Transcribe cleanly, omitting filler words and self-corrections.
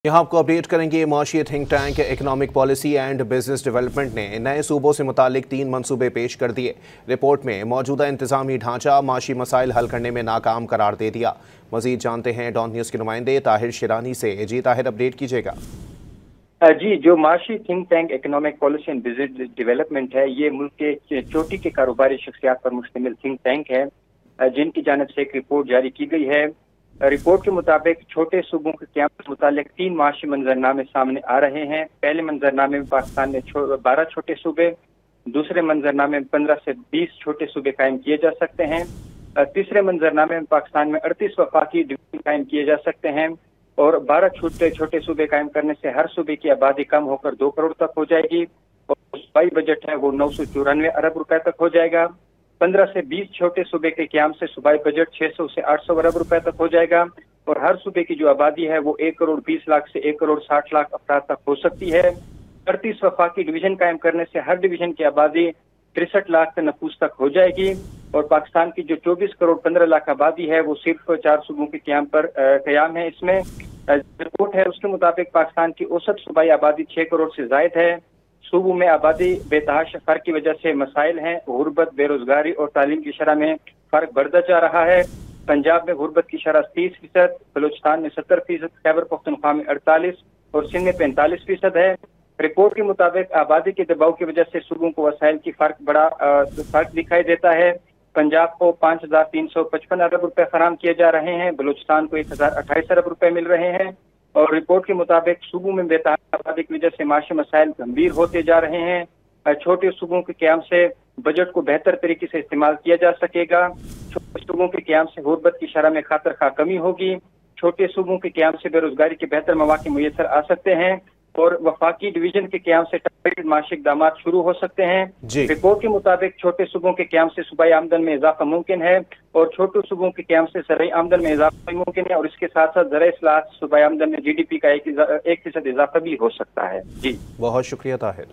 यहाँ आपको अपडेट करेंगे। माशी think tank economic policy and business development ने नए सूबों से मुतालिक 3 मंसूबे पेश कर दिए। रिपोर्ट में मौजूदा इंतजामी ढांचा माशी मसाइल हल करने में नाकाम करार दे दिया। मजीद जानते हैं डॉन न्यूज़ के नुमाइंदे ताहिर शिरानी से। जी ताहिर, अपडेट कीजिएगा। जी, जो माशी think tank economic policy and business development है, ये मुल्क के चोटी के कारोबारी शख्सियात पर मुश्तमिल थिंक टैंक है, जिनकी जानिब से एक रिपोर्ट जारी की गई है। रिपोर्ट के मुताबिक छोटे सूबों के क़याम से मुतालिक 3 माशी मंजरनामे सामने आ रहे हैं। पहले मंजरनामे में पाकिस्तान में 12 छोटे सूबे, दूसरे मंजरनामे में 15 से 20 छोटे सूबे कायम किए जा सकते हैं। तीसरे मंजरनामे में पाकिस्तान में 38 वफाकी डिवीजन कायम किए जा सकते हैं और 12 छोटे सूबे कायम करने से हर सूबे की आबादी कम होकर 2 करोड़ तक हो जाएगी और सूबाई बजट है वो 994 अरब रुपए तक हो जाएगा। 15 से 20 छोटे सूबे के क़याम से सूबाई बजट 600 से 800 अरब रुपए तक हो जाएगा और हर सूबे की जो आबादी है वो 1 करोड़ 20 लाख से 1 करोड़ 60 लाख अफराद तक हो सकती है। 38 वफाकी डिवीजन कायम करने से हर डिवीजन की आबादी 63 लाख के नफूस तक हो जाएगी और पाकिस्तान की जो 24 करोड़ 15 लाख आबादी है वो सिर्फ 4 सूबों के क़याम पर क़याम है। इसमें रिपोर्ट है उसके मुताबिक पाकिस्तान की औसत सूबाई आबादी 6 करोड़ से जायद है। सूबों में आबादी बेतहाशा फर्क की वजह से मसाइल हैं। गुर्बत, बेरोजगारी और तालीम की शरह में फर्क बढ़ता जा रहा है। पंजाब में गुर्बत की शरह 30%, बलूचिस्तान में 70%, खैबर पख्तूनख्वा में 48% और सिंध में 45% है। रिपोर्ट के मुताबिक आबादी के दबाव की वजह से सूबों को वसाइल की फर्क दिखाई देता है। पंजाब को 5355 अरब रुपए फराम किए जा रहे हैं, बलूचिस्तान को 1028 अरब रुपए मिल रहे हैं और रिपोर्ट के मुताबिक सूबों में बेतहाशा आबादी की वजह से माशी मसाइल गंभीर होते जा रहे हैं। छोटे सूबों के क़याम से बजट को बेहतर तरीके से इस्तेमाल किया जा सकेगा। छोटे सूबों के क़याम से गुर्बत की शरह में खातर खा कमी होगी। छोटे सूबों के क़याम से बेरोजगारी के बेहतर मौके मुयसर आ सकते हैं और वफाकी डिवीजन के क़याम से टारगेटेड माशी इक़दामात शुरू हो सकते हैं। रिपोर्ट के मुताबिक छोटे सूबों के क़याम से सूबाई आमदन में इजाफा मुमकिन है और छोटे सूबों के क़याम से ज़राई आमदन में इजाफा मुमकिन है और इसके साथ साथ ज़राई इस्लाहात सूबाई आमदन में GDP का 1% इजाफा भी हो सकता है। जी, बहुत शुक्रिया ताहिर।